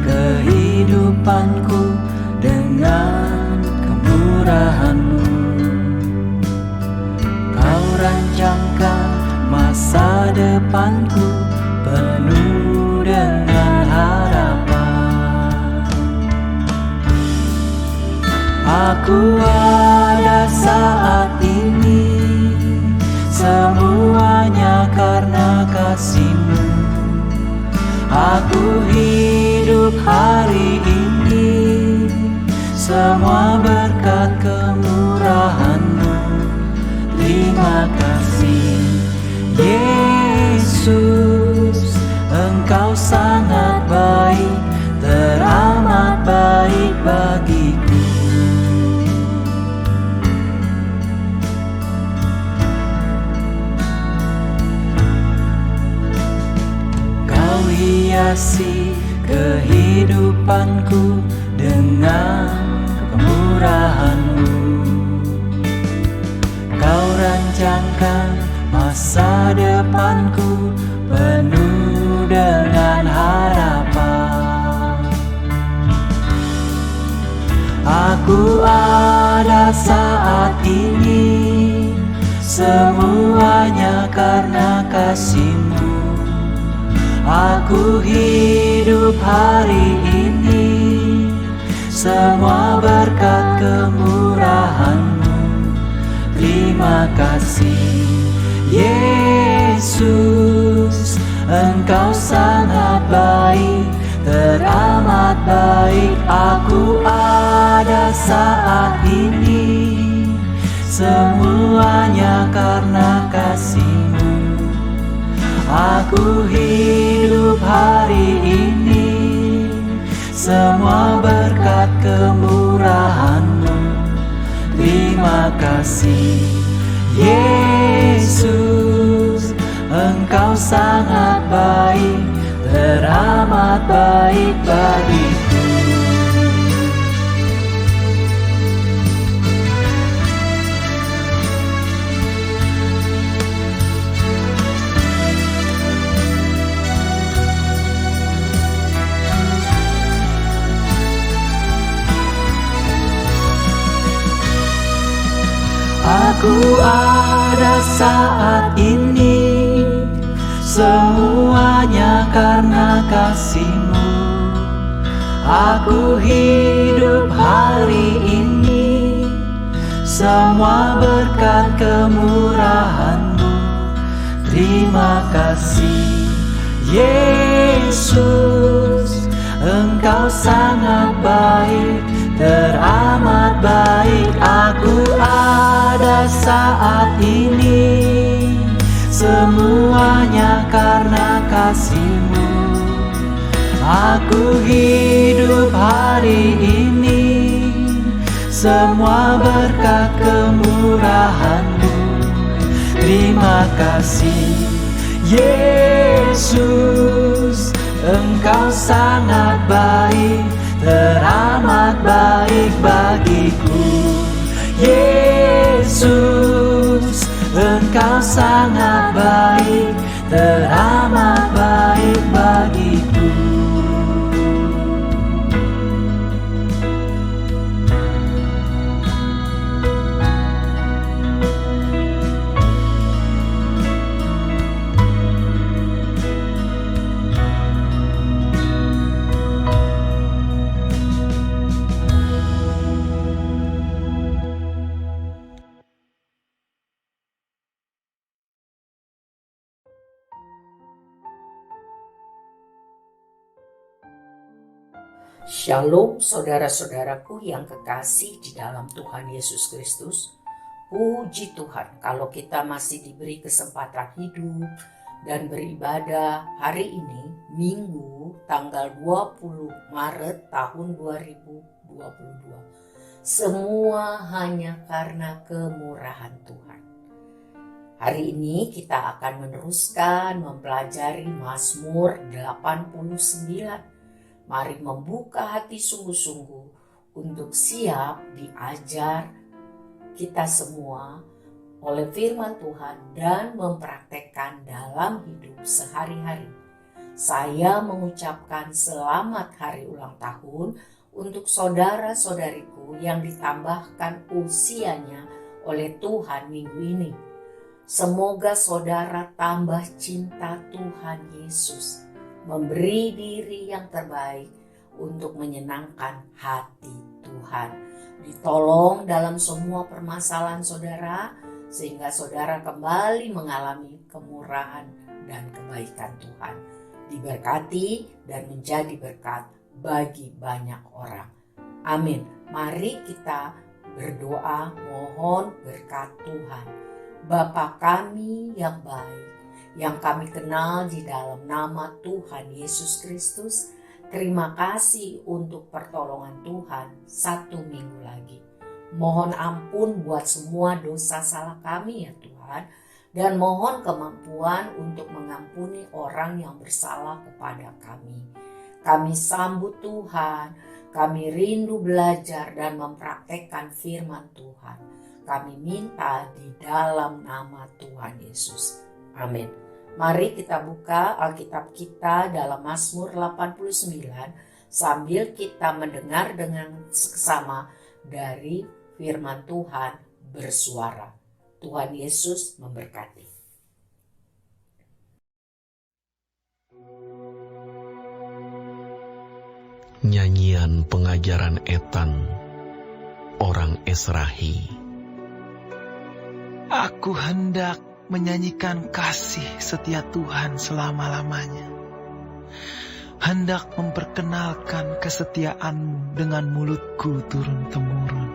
kehidupanku dengan kemurahan-Mu. Kau rancangkan masa depanku penuh dengan harapan. Aku ada saat ini, semuanya karena kasih-Mu. Aku hidup hari ini, semua berkat kemurahan-Mu. Terima kasih Yesus, Engkau sangat baik, teramat baik bagiku. Kau hiasi kehidupanku dengan kemurahan-Mu. Kau rancangkan masa depanku penuh dengan harapan. Aku ada saat ini, semuanya karena kasih-Mu. Aku hidup hari ini, semua berkat kemurahan-Mu. Terima kasih Yesus, Engkau sangat baik, teramat baik. Aku ada saat ini, semuanya karena kasih-Mu. Aku hidup hari ini, semua berkat kemurahan-Mu. Terima kasih Yesus, Engkau sangat baik, teramat baik bagiku. Aku ada saat ini, semuanya karena kasih-Mu. Aku hidup hari ini, semua berkat kemurahan-Mu. Terima kasih Yesus, Engkau sangat baik, teramat baik. Aku ada saat ini, semuanya karena kasih-Mu. Aku hidup hari ini, semua berkat kemurahan-Mu. Terima kasih Yesus, Engkau sangat baik, teramat baik bagiku. Yesus, Engkau sangat baik, teramat baik bagiku. Shalom saudara-saudaraku yang kekasih di dalam Tuhan Yesus Kristus. Puji Tuhan kalau kita masih diberi kesempatan hidup dan beribadah hari ini, Minggu tanggal 20 Maret tahun 2022. Semua hanya karena kemurahan Tuhan. Hari ini kita akan meneruskan mempelajari Mazmur 89. Mari membuka hati sungguh-sungguh untuk siap diajar kita semua oleh firman Tuhan dan mempraktekkan dalam hidup sehari-hari. saya mengucapkan selamat hari ulang tahun untuk saudara-saudariku yang ditambahkan usianya oleh Tuhan minggu ini. Semoga saudara tambah cinta Tuhan Yesus, memberi diri yang terbaik untuk menyenangkan hati Tuhan. Ditolong dalam semua permasalahan saudara, sehingga saudara kembali mengalami kemurahan dan kebaikan Tuhan. Diberkati dan menjadi berkat bagi banyak orang. Amin. Mari kita berdoa mohon berkat Tuhan. Bapa kami yang baik, yang kami kenal di dalam nama Tuhan Yesus Kristus, terima kasih untuk pertolongan Tuhan satu minggu lagi. Mohon ampun buat semua dosa salah kami ya Tuhan, dan mohon kemampuan untuk mengampuni orang yang bersalah kepada kami. Kami sambut Tuhan, kami rindu belajar dan mempraktekkan firman Tuhan. Kami minta di dalam nama Tuhan Yesus. Amin. Mari kita buka Alkitab kita dalam Mazmur 89 sambil kita mendengar dengan seksama dari firman Tuhan bersuara. Tuhan Yesus memberkati. Nyanyian pengajaran Etan, orang Esrahi. Aku hendak menyanyikan kasih setia Tuhan selama-lamanya. Hendak memperkenalkan kesetiaan-Mu dengan mulutku turun-temurun.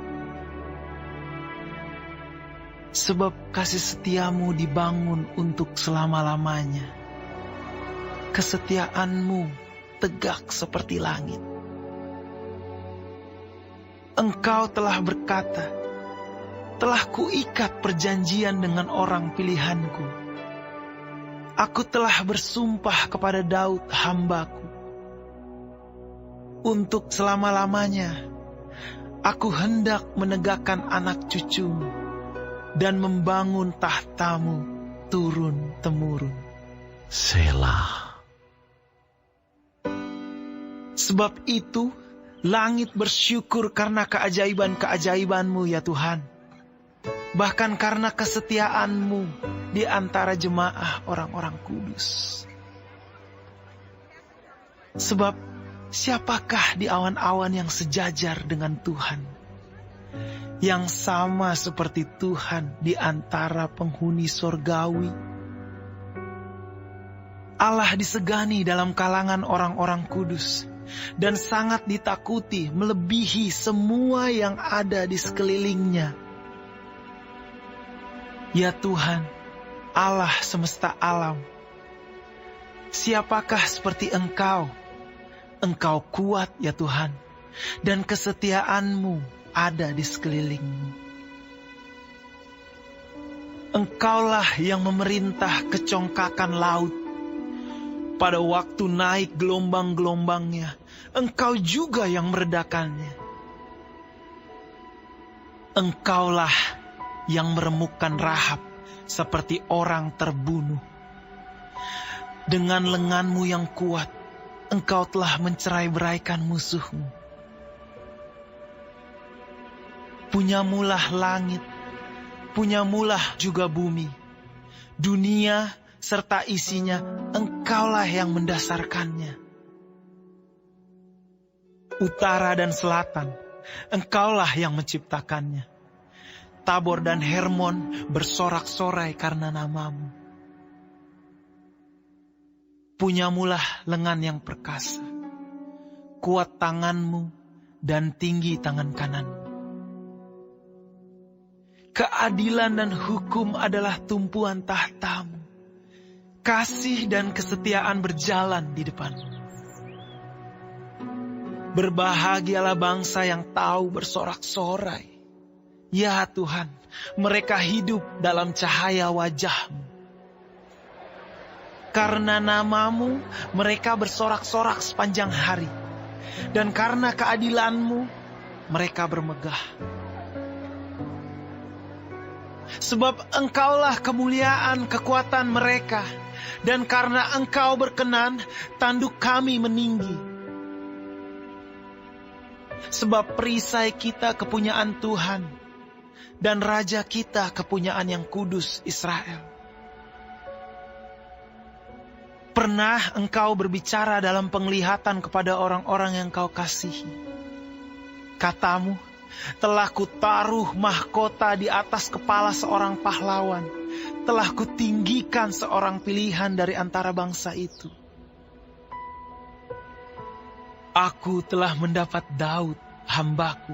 Sebab kasih setiamu dibangun untuk selama-lamanya. Kesetiaan-Mu tegak seperti langit. Engkau telah berkata, telah kuikat perjanjian dengan orang pilihanku. Aku telah bersumpah kepada Daud hambaku. Untuk selama-lamanya, aku hendak menegakkan anak cucumu dan membangun tahtamu turun-temurun. Selah. Sebab itu, langit bersyukur karena keajaiban-keajaiban-Mu ya Tuhan. Bahkan karena kesetiaan-Mu di antara jemaah orang-orang kudus. Sebab siapakah di awan-awan yang sejajar dengan Tuhan? Yang sama seperti Tuhan di antara penghuni sorgawi. Allah disegani dalam kalangan orang-orang kudus dan sangat ditakuti melebihi semua yang ada di sekelilingnya. Ya Tuhan, Allah semesta alam, siapakah seperti Engkau? Engkau kuat ya Tuhan, dan kesetiaan-Mu ada di sekelilingmu. Engkaulah yang memerintah kecongkakan laut. Pada waktu naik gelombang-gelombangnya, Engkau juga yang meredakannya. Engkaulah yang meremukkan Rahab seperti orang terbunuh. Dengan lengan-Mu yang kuat, Engkau telah mencerai-beraikan musuh-Mu. Punyamulah langit, punyamulah juga bumi. Dunia serta isinya, Engkaulah yang mendasarkannya. Utara dan selatan, Engkaulah yang menciptakannya. Tabor dan Hermon bersorak-sorai karena nama-Mu. Punyamulah lengan yang perkasa, kuat tangan-Mu dan tinggi tangan kanan-Mu. Keadilan dan hukum adalah tumpuan tahta-Mu. Kasih dan kesetiaan berjalan di depan-Mu. Berbahagialah bangsa yang tahu bersorak-sorai. Ya Tuhan, mereka hidup dalam cahaya wajah-Mu. Karena nama-Mu, mereka bersorak-sorak sepanjang hari. Dan karena keadilan-Mu, mereka bermegah. Sebab Engkaulah kemuliaan kekuatan mereka, Dan karena Engkau berkenan, tanduk kami meninggi. Sebab perisai kita kepunyaan Tuhan, dan Raja kita kepunyaan yang kudus Israel. Pernah Engkau berbicara dalam penglihatan kepada orang-orang yang Kau kasihi. Katamu, telah kutaruh mahkota di atas kepala seorang pahlawan. Telah kutinggikan seorang pilihan dari antara bangsa itu. Aku telah mendapat Daud, hambaku.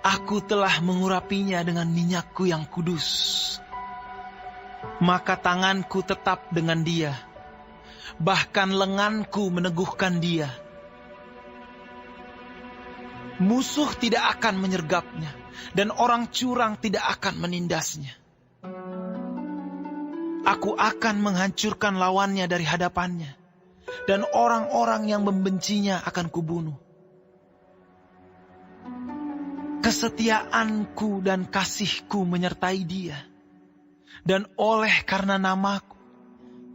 Aku telah mengurapinya dengan minyakku yang kudus. Maka tanganku tetap dengan dia. Bahkan lenganku meneguhkan dia. Musuh tidak akan menyergapnya, dan orang curang tidak akan menindasnya. Aku akan menghancurkan lawannya dari hadapannya, dan orang-orang yang membencinya akan kubunuh. Kesetiaanku dan kasihku menyertai dia, dan oleh karena namaku,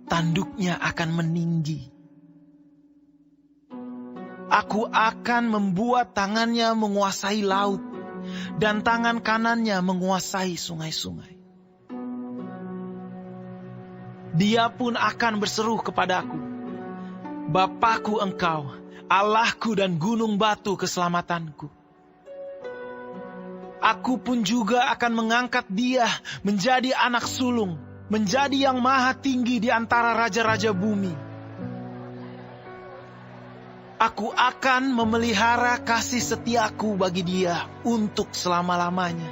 tanduknya akan meninggi. Aku akan membuat tangannya menguasai laut, dan tangan kanannya menguasai sungai-sungai. Dia pun akan berseru kepadaku, Bapakku Engkau, Allahku dan gunung batu keselamatanku. Aku pun juga akan mengangkat dia menjadi anak sulung, menjadi yang maha tinggi di antara raja-raja bumi. Aku akan memelihara kasih setiaku bagi dia untuk selama-lamanya,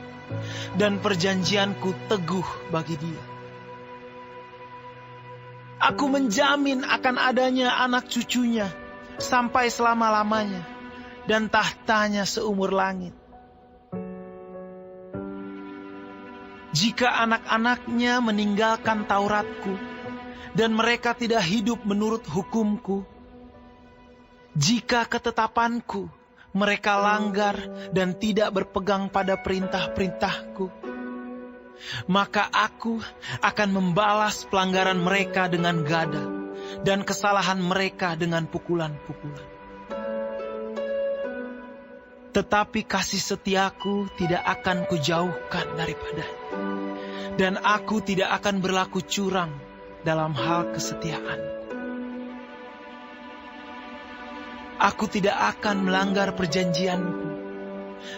dan perjanjianku teguh bagi dia. Aku menjamin akan adanya anak cucunya sampai selama-lamanya, dan tahtanya seumur langit. Jika anak-anaknya meninggalkan Tauratku, dan mereka tidak hidup menurut hukumku, jika ketetapanku mereka langgar dan tidak berpegang pada perintah-perintahku, maka aku akan membalas pelanggaran mereka dengan gada, dan kesalahan mereka dengan pukulan-pukulan. Tetapi kasih setiaku tidak akan kujauhkan daripadanya, dan aku tidak akan berlaku curang dalam hal kesetiaan. Aku tidak akan melanggar perjanjianku,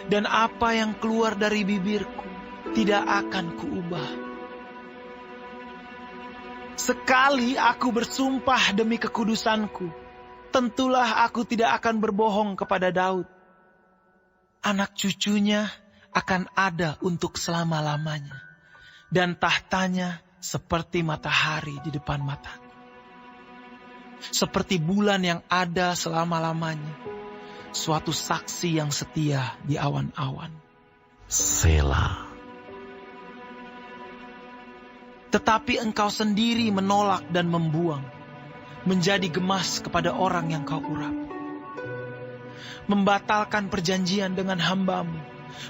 dan apa yang keluar dari bibirku tidak akan kuubah. Sekali aku bersumpah demi kekudusanku, tentulah aku tidak akan berbohong kepada Daud. Anak cucunya akan ada untuk selama-lamanya, dan tahtanya seperti matahari di depan mataku. Seperti bulan yang ada selama-lamanya, suatu saksi yang setia di awan-awan. Selah. Tetapi engkau sendiri menolak dan membuang, menjadi gemas kepada orang yang kau urapi. Membatalkan perjanjian dengan hambamu,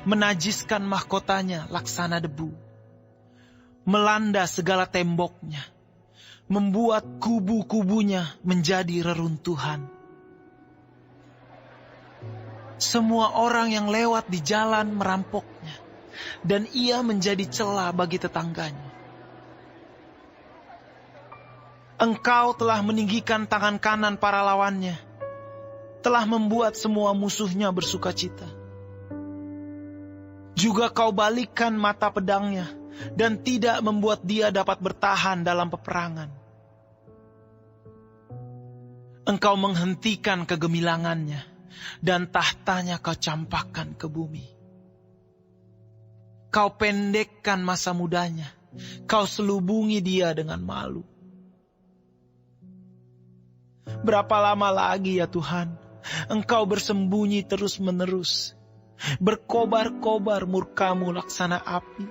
menajiskan mahkotanya laksana debu. Melanda segala temboknya, membuat kubu-kubunya menjadi reruntuhan. Semua orang yang lewat di jalan merampoknya, dan ia menjadi celah bagi tetangganya. Engkau telah meninggikan tangan kanan para lawannya, telah membuat semua musuhnya bersukacita. Juga kau balikkan mata pedangnya, dan tidak membuat dia dapat bertahan dalam peperangan. Engkau menghentikan kegemilangannya, dan tahtanya kau campakkan ke bumi. Kau pendekkan masa mudanya, kau selubungi dia dengan malu. Berapa lama lagi ya Tuhan, Engkau bersembunyi terus-menerus, berkobar-kobar murkamu laksana api.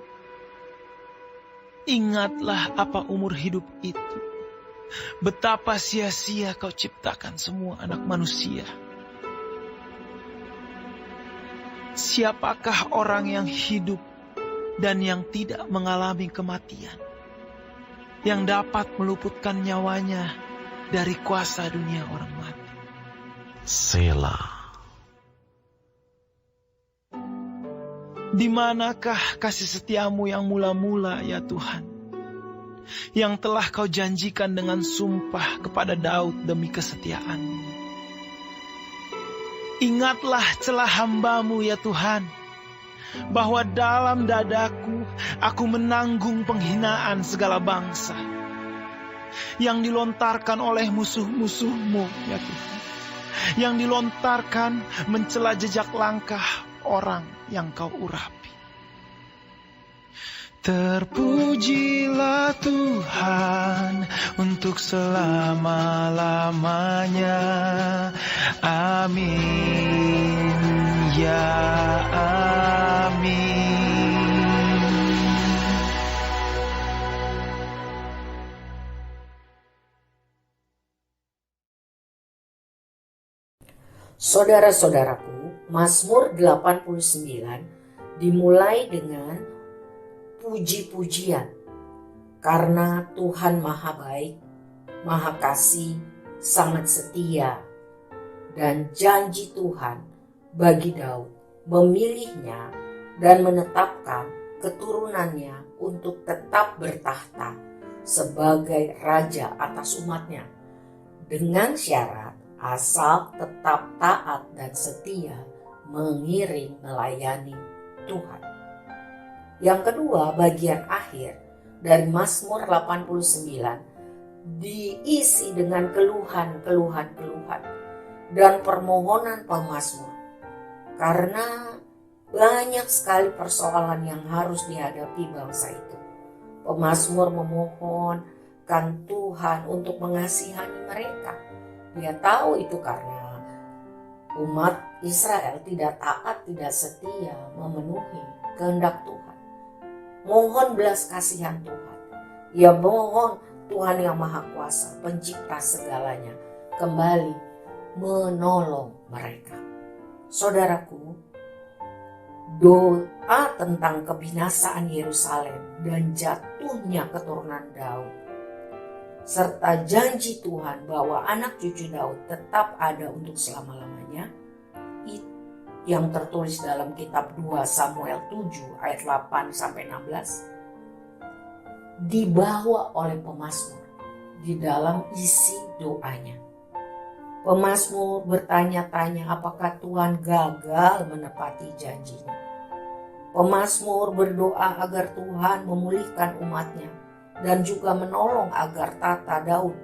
Ingatlah apa umur hidup itu, betapa sia-sia kau ciptakan semua anak manusia. Siapakah orang yang hidup dan yang tidak mengalami kematian? yang dapat meluputkan nyawanya dari kuasa dunia orang mati. Selah. Di manakah kasih setiamu yang mula-mula ya Tuhan? Yang telah kau janjikan dengan sumpah kepada Daud demi kesetiaan-Mu. Ingatlah celah hamba-Mu ya Tuhan, bahwa dalam dadaku aku menanggung penghinaan segala bangsa yang dilontarkan oleh musuh-musuh-Mu ya Tuhan, yang dilontarkan mencela jejak langkah orang yang kau urapi. Terpujilah Tuhan untuk selama-lamanya. Amin. Ya amin. Saudara-saudaraku, Mazmur 89 dimulai dengan puji-pujian karena Tuhan Maha Baik, Maha Kasih, sangat setia, dan janji Tuhan bagi Daud memilihnya dan menetapkan keturunannya untuk tetap bertahta sebagai raja atas umatnya dengan syarat asal tetap taat dan setia mengiring melayani Tuhan. Yang kedua, bagian akhir dari Mazmur 89 diisi dengan keluhan dan permohonan pemazmur. Karena banyak sekali persoalan yang harus dihadapi bangsa itu. Pemazmur memohonkan Tuhan untuk mengasihani mereka. Dia tahu itu karena umat Israel tidak taat, tidak setia memenuhi kehendak Tuhan. Mohon belas kasihan Tuhan. Ya mohon Tuhan yang Maha Kuasa, pencipta segalanya, kembali menolong mereka. Saudaraku, doa tentang kebinasaan Yerusalem dan jatuhnya keturunan Daud, serta janji Tuhan bahwa anak cucu Daud tetap ada untuk selama-lamanya, yang tertulis dalam kitab 2 Samuel 7 ayat 8-16, dibawa oleh pemazmur di dalam isi doanya. Pemazmur bertanya-tanya apakah Tuhan gagal menepati janjinya. Pemazmur berdoa agar Tuhan memulihkan umatnya dan juga menolong agar tata Daud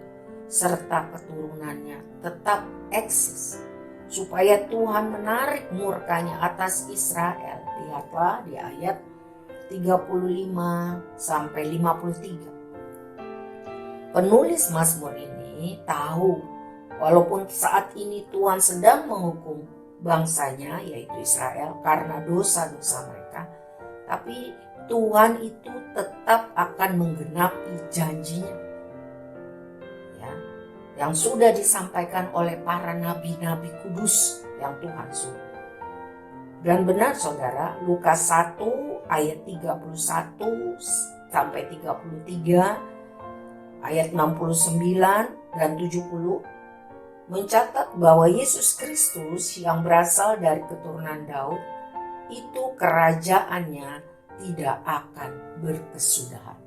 serta keturunannya tetap eksis, supaya Tuhan menarik murkanya atas Israel. Lihatlah di ayat 35-53. Penulis Mazmur ini tahu walaupun saat ini Tuhan sedang menghukum bangsanya yaitu Israel karena dosa-dosa mereka, tapi Tuhan itu tetap akan menggenapi janjinya, ya, yang sudah disampaikan oleh para nabi-nabi kudus yang Tuhan suruh. Dan benar saudara, Lukas 1 ayat 31-33, ayat 69 dan 70 mencatat bahwa Yesus Kristus yang berasal dari keturunan Daud itu kerajaannya tidak akan berkesudahan.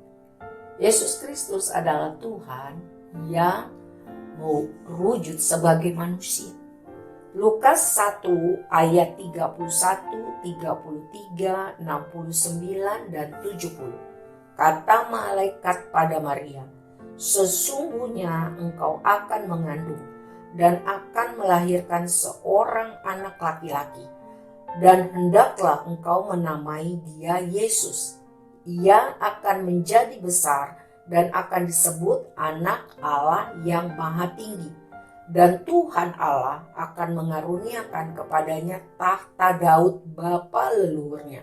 Yesus Kristus adalah Tuhan yang mau wujud sebagai manusia. Lukas 1 ayat 31, 33, 69 dan 70. Kata malaikat pada Maria, "Sesungguhnya engkau akan mengandung dan akan melahirkan seorang anak laki-laki, dan hendaklah engkau menamai dia Yesus. Ia akan menjadi besar dan akan disebut Anak Allah yang Maha Tinggi, dan Tuhan Allah akan mengaruniakan kepadanya tahta Daud bapa leluhurnya.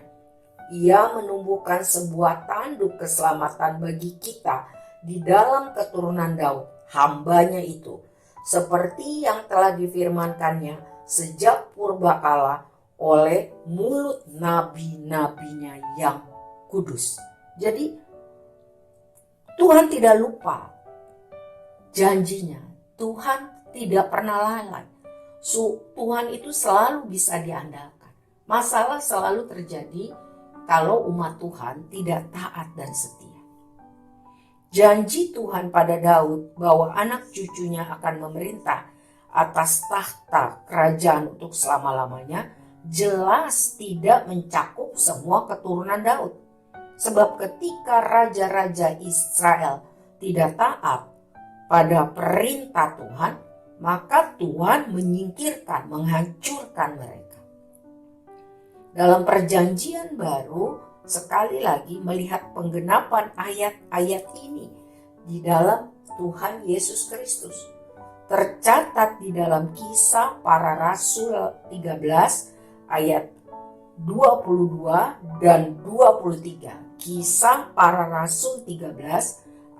Ia menumbuhkan sebuah tanduk keselamatan bagi kita di dalam keturunan Daud, hambanya itu, seperti yang telah difirmankannya sejak purbakala oleh mulut nabi-nabinya yang kudus." Jadi Tuhan tidak lupa janjinya. Tuhan tidak pernah lalai. Tuhan itu selalu bisa diandalkan. Masalah selalu terjadi kalau umat Tuhan tidak taat dan setia. Janji Tuhan pada Daud bahwa anak cucunya akan memerintah atas tahta kerajaan untuk selama-lamanya jelas tidak mencakup semua keturunan Daud. Sebab ketika raja-raja Israel tidak taat pada perintah Tuhan, maka Tuhan menyingkirkan, menghancurkan mereka. Dalam perjanjian baru, sekali lagi melihat penggenapan ayat-ayat ini di dalam Tuhan Yesus Kristus. Tercatat di dalam Kisah Para Rasul 13 ayat 22 dan 23. Kisah Para Rasul 13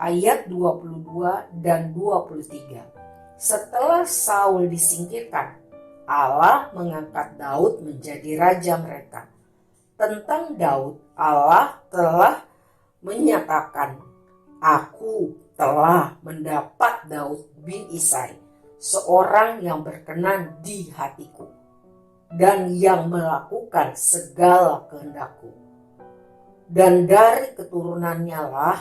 ayat 22 dan 23. Setelah Saul disingkirkan, Allah mengangkat Daud menjadi raja mereka. Tentang Daud, Allah telah menyatakan, "Aku telah mendapat Daud bin Isai, seorang yang berkenan di hatiku, dan yang melakukan segala kehendakku. Dan dari keturunannya lah,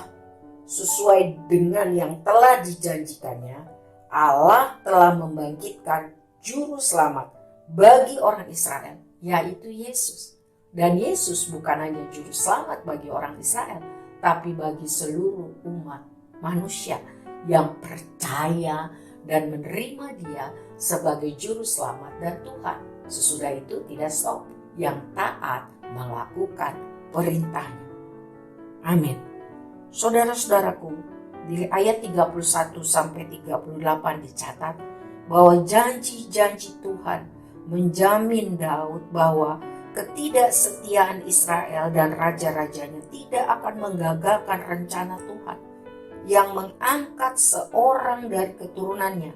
sesuai dengan yang telah dijanjikannya, Allah telah membangkitkan juru selamat bagi orang Israel, yaitu Yesus." Dan Yesus bukan hanya juru selamat bagi orang Israel, tapi bagi seluruh umat manusia yang percaya dan menerima Dia sebagai juru selamat dan Tuhan. Sesudah itu tidak stop, yang taat melakukan perintahnya. Amin. Saudara-saudaraku, di ayat 31 sampai 38 dicatat bahwa janji-janji Tuhan menjamin Daud bahwa ketidaksetiaan Israel dan raja-rajanya tidak akan menggagalkan rencana Tuhan yang mengangkat seorang dari keturunannya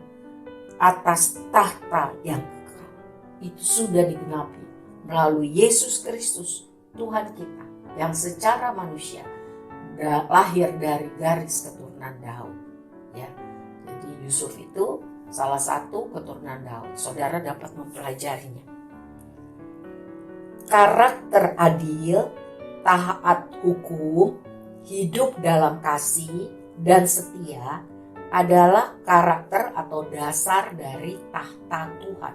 atas tahta yang kekal. Itu sudah digenapi melalui Yesus Kristus, Tuhan kita, yang secara manusia lahir dari garis keturunan Daud. Ya, jadi Yusuf itu salah satu keturunan Daud. Saudara dapat mempelajarinya. Karakter adil, taat hukum, hidup dalam kasih dan setia adalah karakter atau dasar dari tahta Tuhan.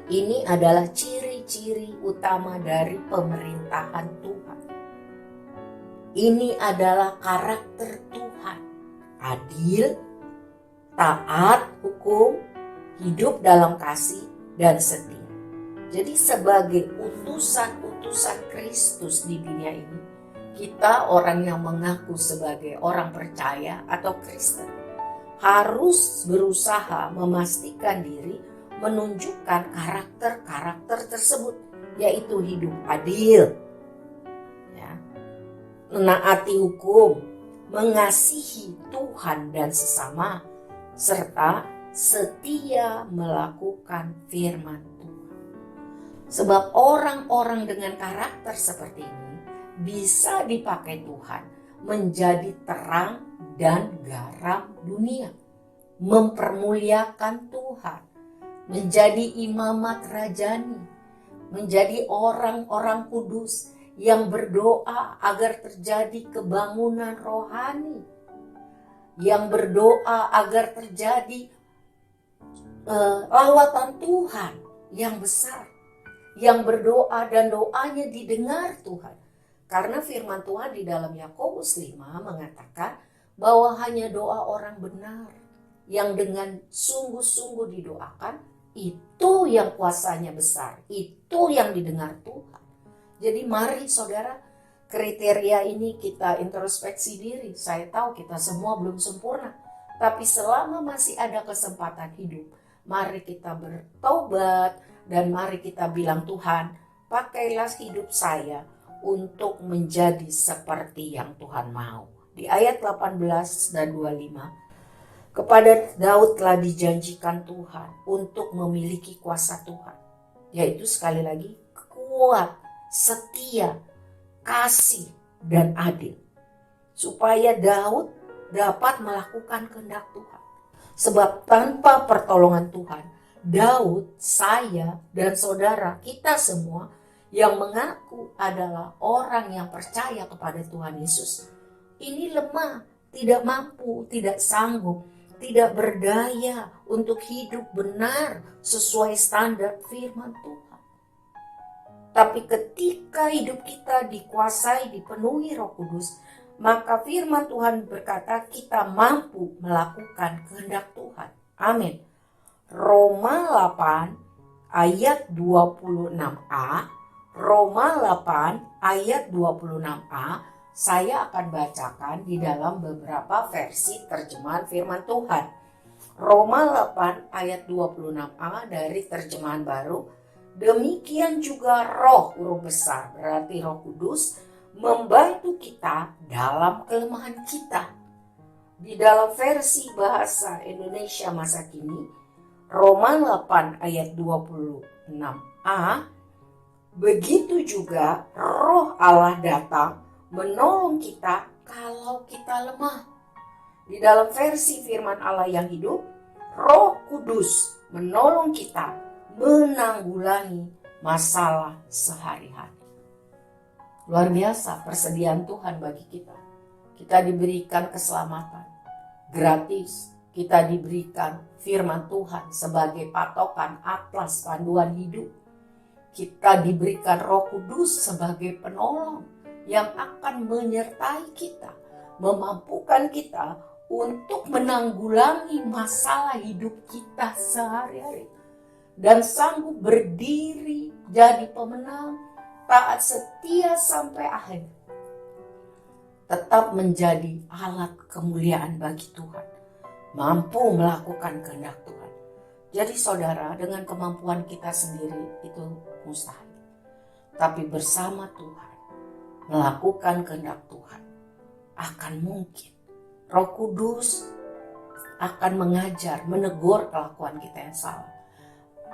Ini adalah ciri-ciri utama dari pemerintahan Tuhan. Ini adalah karakter Tuhan. Adil, taat hukum, hidup dalam kasih dan setia. Jadi sebagai utusan-utusan Kristus di dunia ini, kita orang yang mengaku sebagai orang percaya atau Kristen harus berusaha memastikan diri menunjukkan karakter-karakter tersebut, yaitu hidup adil, ya, menaati hukum, mengasihi Tuhan dan sesama, serta setia melakukan firman Tuhan. Sebab orang-orang dengan karakter seperti ini bisa dipakai Tuhan menjadi terang dan garam dunia, mempermuliakan Tuhan, menjadi imamat rajani, menjadi orang-orang kudus yang berdoa agar terjadi kebangunan rohani, yang berdoa agar terjadi lawatan Tuhan yang besar, yang berdoa dan doanya didengar Tuhan. Karena firman Tuhan di dalam Yakobus 5 mengatakan bahwa hanya doa orang benar yang dengan sungguh-sungguh didoakan, itu yang kuasanya besar, itu yang didengar Tuhan. Jadi mari saudara, kriteria ini kita introspeksi diri. Saya tahu kita semua belum sempurna, tapi selama masih ada kesempatan hidup, mari kita bertobat dan mari kita bilang, Tuhan, pakailah hidup saya untuk menjadi seperti yang Tuhan mau. Di ayat 18 dan 25, kepada Daud telah dijanjikan Tuhan untuk memiliki kuasa Tuhan, yaitu sekali lagi kuat, setia, kasih, dan adil. supaya Daud dapat melakukan kehendak Tuhan. Sebab tanpa pertolongan Tuhan, Daud, saya, dan saudara kita semua yang mengaku adalah orang yang percaya kepada Tuhan Yesus, ini lemah, tidak mampu, tidak sanggup, tidak berdaya untuk hidup benar sesuai standar firman Tuhan. Tapi ketika hidup kita dikuasai, dipenuhi Roh Kudus, maka firman Tuhan berkata kita mampu melakukan kehendak Tuhan. Amin. Roma 8 ayat 26a, Roma 8 ayat 26a, saya akan bacakan di dalam beberapa versi terjemahan firman Tuhan. Roma 8 ayat 26a dari terjemahan baru. Demikian juga Roh, huruf besar berarti Roh Kudus, membantu kita dalam kelemahan kita. Di dalam versi bahasa Indonesia masa kini, Roma 8 ayat 26a, begitu juga Roh Allah datang menolong kita kalau kita lemah. Di dalam versi firman Allah yang hidup, Roh Kudus menolong kita menanggulangi masalah sehari-hari. Luar biasa persediaan Tuhan bagi kita. Kita diberikan keselamatan gratis. Kita diberikan firman Tuhan sebagai patokan atlas panduan hidup. Kita diberikan Roh Kudus sebagai penolong yang akan menyertai kita, memampukan kita untuk menanggulangi masalah hidup kita sehari-hari. Dan sanggup berdiri jadi pemenang, taat setia sampai akhir. Tetap menjadi alat kemuliaan bagi Tuhan. Mampu melakukan kehendak Tuhan. Jadi saudara, dengan kemampuan kita sendiri itu mustahil. Tapi bersama Tuhan, melakukan kehendak Tuhan akan mungkin. Roh Kudus akan mengajar, menegur kelakuan kita yang salah,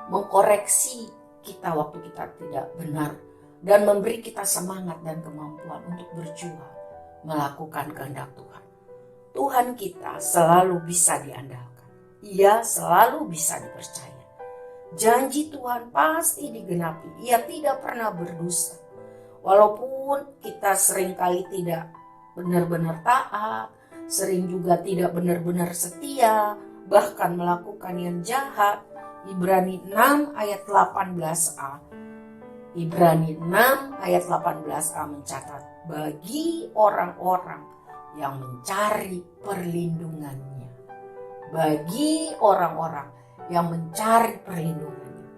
mengkoreksi kita waktu kita tidak benar, dan memberi kita semangat dan kemampuan untuk berjuang melakukan kehendak Tuhan. Tuhan kita selalu bisa diandalkan. Ia selalu bisa dipercaya. Janji Tuhan pasti digenapi. Ia tidak pernah berdusta. Walaupun kita seringkali tidak benar-benar taat, sering juga tidak benar-benar setia, bahkan melakukan yang jahat. Ibrani 6 ayat 18a. Ibrani 6 ayat 18a mencatat, bagi orang-orang yang mencari perlindungannya. Bagi orang-orang yang mencari perlindungannya,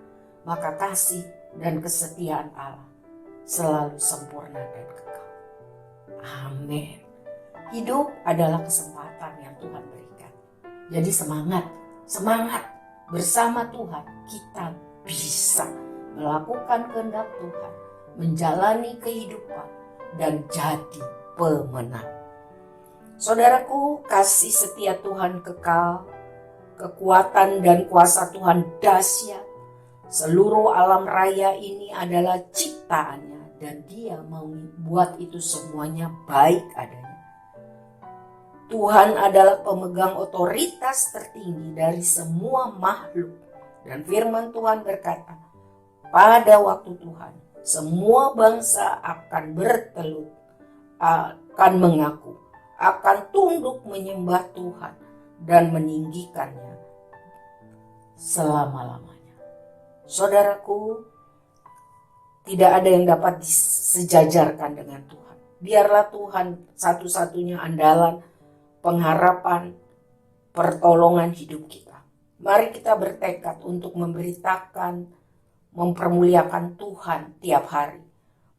maka kasih dan kesetiaan Allah selalu sempurna dan kekal. Amin. Hidup adalah kesempatan yang Tuhan berikan. Jadi semangat bersama Tuhan kita bisa melakukan kehendak Tuhan, menjalani kehidupan dan jadi pemenang. Saudaraku, kasih setia Tuhan kekal, kekuatan dan kuasa Tuhan dahsyat. Seluruh alam raya ini adalah ciptaannya dan Dia mau buat itu semuanya baik adanya. Tuhan adalah pemegang otoritas tertinggi dari semua makhluk. Dan firman Tuhan berkata, pada waktu Tuhan, semua bangsa akan bertelut, akan mengaku, akan tunduk menyembah Tuhan dan meninggikannya selama-lamanya. Saudaraku, tidak ada yang dapat disejajarkan dengan Tuhan. Biarlah Tuhan satu-satunya andalan, pengharapan, pertolongan hidup kita. Mari kita bertekad untuk memberitakan, mempermuliakan Tuhan tiap hari.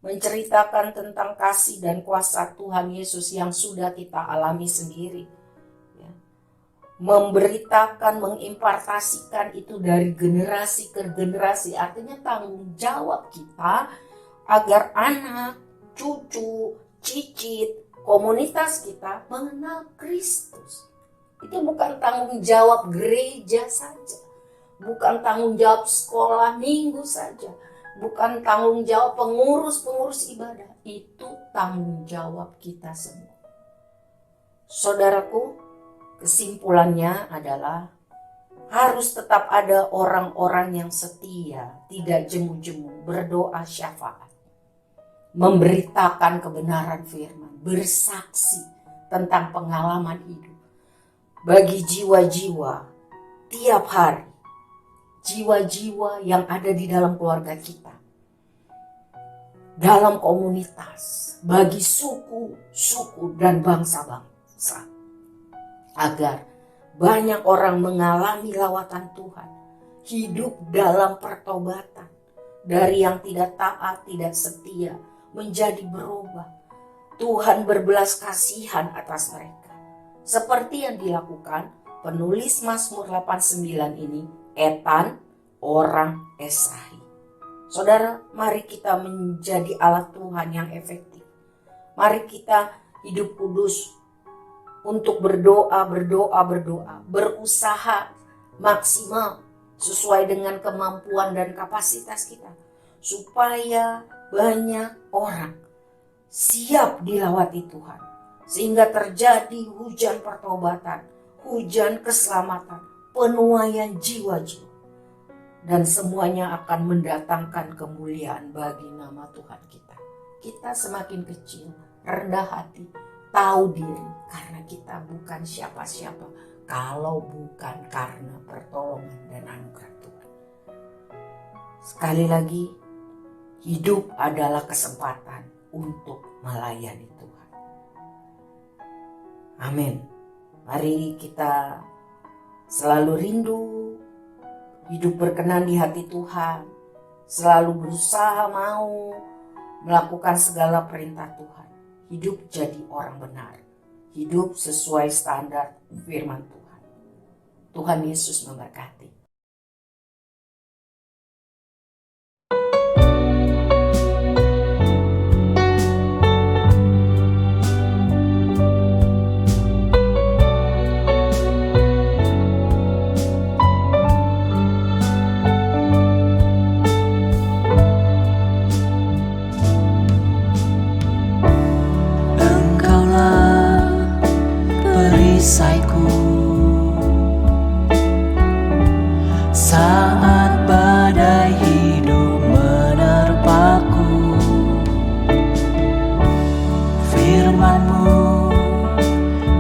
Menceritakan tentang kasih dan kuasa Tuhan Yesus yang sudah kita alami sendiri. Ya. Memberitakan, mengimpartasikan itu dari generasi ke generasi. Artinya tanggung jawab kita agar anak, cucu, cicit, komunitas kita mengenal Kristus. Itu bukan tanggung jawab gereja saja. Bukan tanggung jawab sekolah minggu saja. Bukan tanggung jawab pengurus ibadah. Itu tanggung jawab kita semua. Saudaraku, kesimpulannya adalah harus tetap ada orang-orang yang setia, tidak jemu-jemu, berdoa syafaat, memberitakan kebenaran firman, bersaksi tentang pengalaman hidup bagi jiwa-jiwa tiap hari, jiwa-jiwa yang ada di dalam keluarga kita, dalam komunitas, bagi suku dan bangsa-bangsa, agar banyak orang mengalami lawatan Tuhan, hidup dalam pertobatan, dari yang tidak taat, tidak setia, menjadi berubah. Tuhan berbelas kasihan atas mereka, seperti yang dilakukan penulis Mazmur 89 ini, Etan, orang Esrahi. Saudara, mari kita menjadi alat Tuhan yang efektif. Mari kita hidup kudus untuk berdoa, berusaha maksimal sesuai dengan kemampuan dan kapasitas kita, supaya banyak orang siap dilawati Tuhan, sehingga terjadi hujan pertobatan, hujan keselamatan, penuaian jiwa-jiwa, dan semuanya akan mendatangkan kemuliaan bagi nama Tuhan kita. Kita semakin kecil, rendah hati, tahu diri, karena kita bukan siapa-siapa kalau bukan karena pertolongan dan anugerah Tuhan. Sekali lagi, hidup adalah kesempatan untuk melayani Tuhan. Amin. Mari kita selalu rindu hidup berkenan di hati Tuhan, selalu berusaha mau melakukan segala perintah Tuhan. Hidup jadi orang benar, hidup sesuai standar firman Tuhan. Tuhan Yesus memberkati. Perisaiku saat badai hidup menerpaku, firman-Mu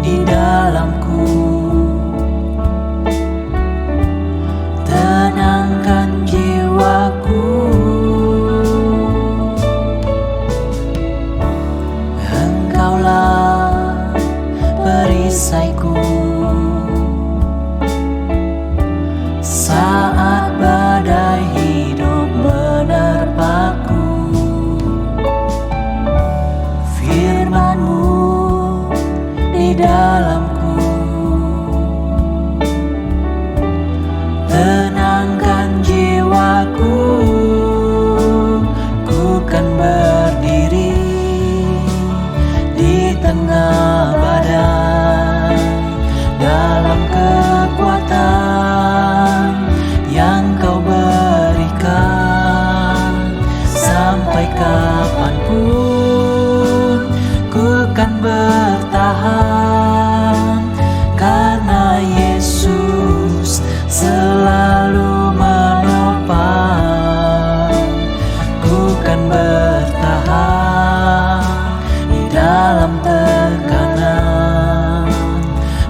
di dalamku, tenangkan jiwaku. Engkaulah perisaiku saat badai hidup menerpaku, firman-Mu di dalamku, tenangkan jiwaku. Ku kan berdiri di tengah badai, dalam kekuatan yang Kau berikan. Sampai kapanpun ku kan bertahan, karena Yesus selalu menopang. Ku kan bertahan di dalam tekanan,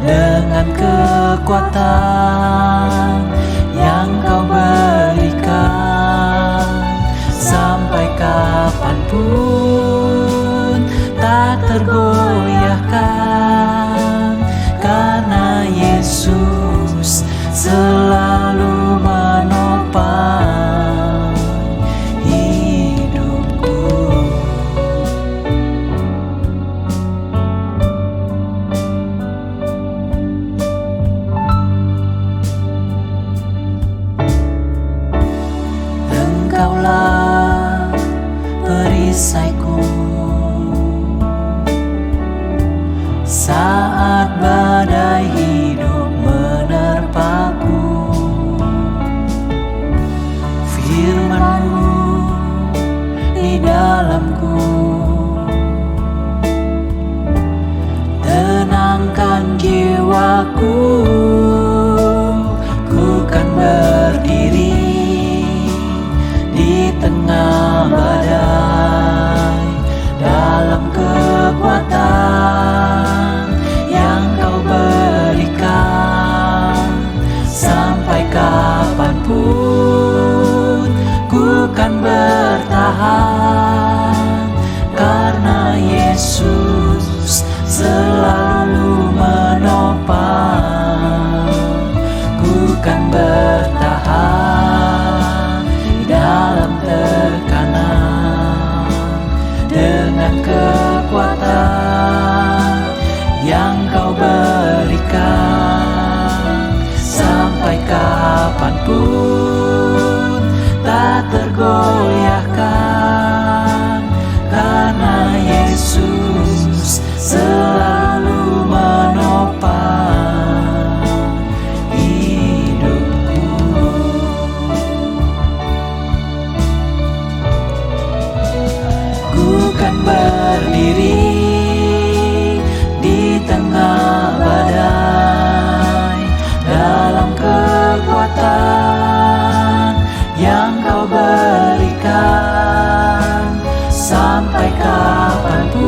dengan kekuatan yang Kau berikan. Sampai kapanpun tak tergoyahkan, karena Yesus selalu menopang hidupku. Engkaulah perisaiku saat badai hidup menerpaku, firman-Mu di dalamku, tenangkan tengah badai, dalam kekuatan yang Kau berikan. Sampai kapanpun ku kan bertahan, karena Yesus selalu menopang. Ku kan bertahan di dalam tekanan, dengan kekuatan yang Kau berikan. Sampai kapanpun tak tergoyahkan, karena Yesus selalu menopang hidupku. Ku kan berdiri di tengah badai, dalam kekuatan yang Kau berikan. Sampai kapanpun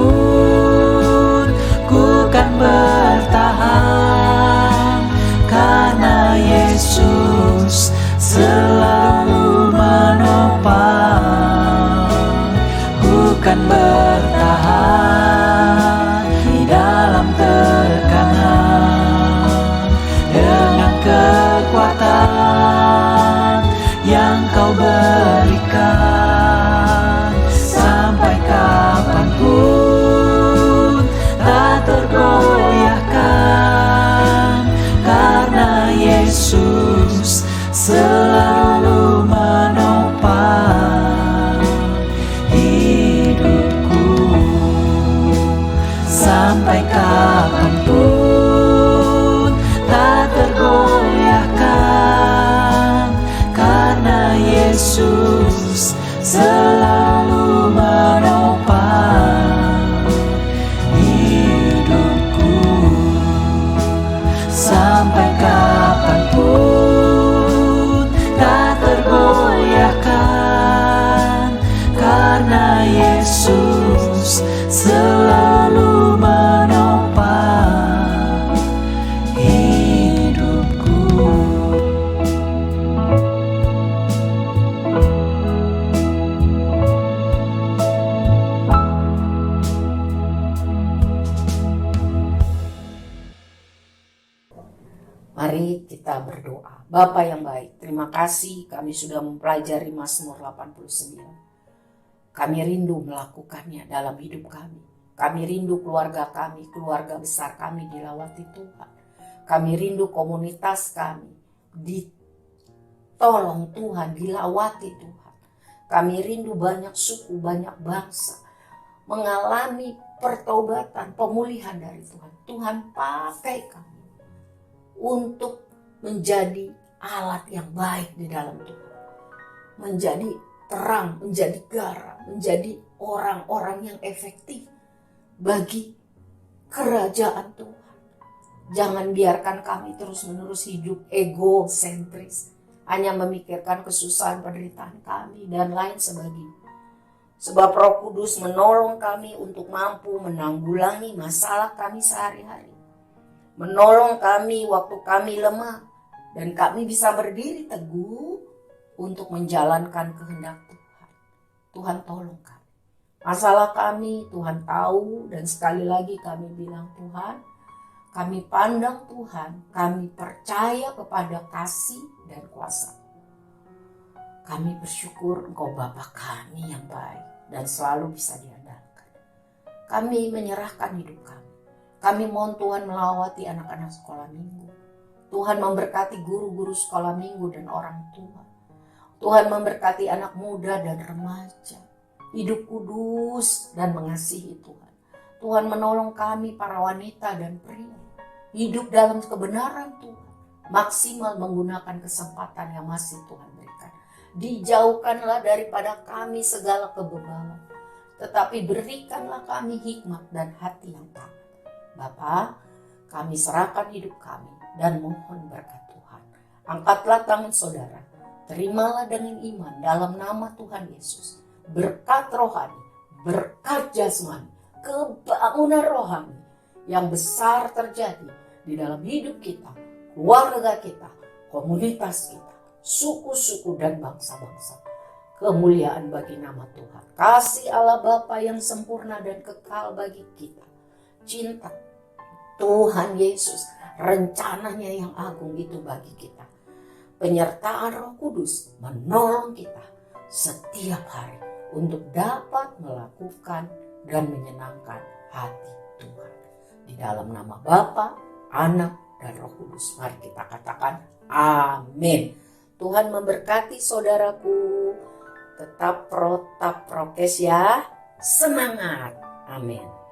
ku kan bertahan, karena Yesus selalu menopang. Ku kan bertahan di dalam tekanan, dengan kekuatan yang Kau berikan. Sampai kapanpun tak tergoyahkan, karena Yesus selalu menopang hidupku. Sampai kapanpun tak tergoyahkan, karena Yesus selalu menopang hidupku. Sampai kapanpun tak tergoyahkan, karena Yesus selalu menopang hidupku. Mari kita berdoa. Bapa yang baik, terima kasih kami sudah mempelajari Mazmur 89. Kami rindu melakukannya dalam hidup kami. Kami rindu keluarga kami, keluarga besar kami dilawati Tuhan. Kami rindu komunitas kami ditolong Tuhan, dilawati Tuhan. Kami rindu banyak suku, banyak bangsa mengalami pertobatan, pemulihan dari Tuhan. Tuhan pakai kami untuk menjadi alat yang baik di dalam Tuhan. Menjadi terang, menjadi garam, menjadi orang-orang yang efektif bagi kerajaan Tuhan. Jangan biarkan kami terus-menerus hidup egosentris, hanya memikirkan kesusahan penderitaan kami dan lain sebagainya. Sebab Roh Kudus menolong kami untuk mampu menanggulangi masalah kami sehari-hari. Menolong kami waktu kami lemah, dan kami bisa berdiri teguh untuk menjalankan kehendak Tuhan. Tuhan tolong kami. Masalah kami Tuhan tahu, dan sekali lagi kami bilang Tuhan, kami pandang Tuhan, kami percaya kepada kasih dan kuasa. Kami bersyukur Engkau Bapa kami yang baik dan selalu bisa diandalkan. Kami menyerahkan hidup kami. Kami mohon Tuhan melawati anak-anak sekolah minggu. Tuhan memberkati guru-guru sekolah minggu dan orang tua. Tuhan memberkati anak muda dan remaja. Hidup kudus dan mengasihi Tuhan. Tuhan menolong kami para wanita dan pria. Hidup dalam kebenaran Tuhan. Maksimal menggunakan kesempatan yang masih Tuhan berikan. Dijauhkanlah daripada kami segala kebebalan. Tetapi berikanlah kami hikmat dan hati yang taat. Bapa, kami serahkan hidup kami dan mohon berkat Tuhan. Angkatlah tangan saudara, terimalah dengan iman dalam nama Tuhan Yesus. Berkat rohani, berkat jasmani, kebangunan rohani yang besar terjadi di dalam hidup kita, keluarga kita, komunitas kita, suku-suku dan bangsa-bangsa. Kemuliaan bagi nama Tuhan. Kasih Allah Bapa yang sempurna dan kekal bagi kita. Cinta Tuhan Yesus, rencananya yang agung itu bagi kita. Penyertaan Roh Kudus menolong kita setiap hari untuk dapat melakukan dan menyenangkan hati Tuhan. Di dalam nama Bapa, Anak, dan Roh Kudus. Mari kita katakan amin. Tuhan memberkati saudaraku. Tetap protap prokes ya. Semangat. Amin.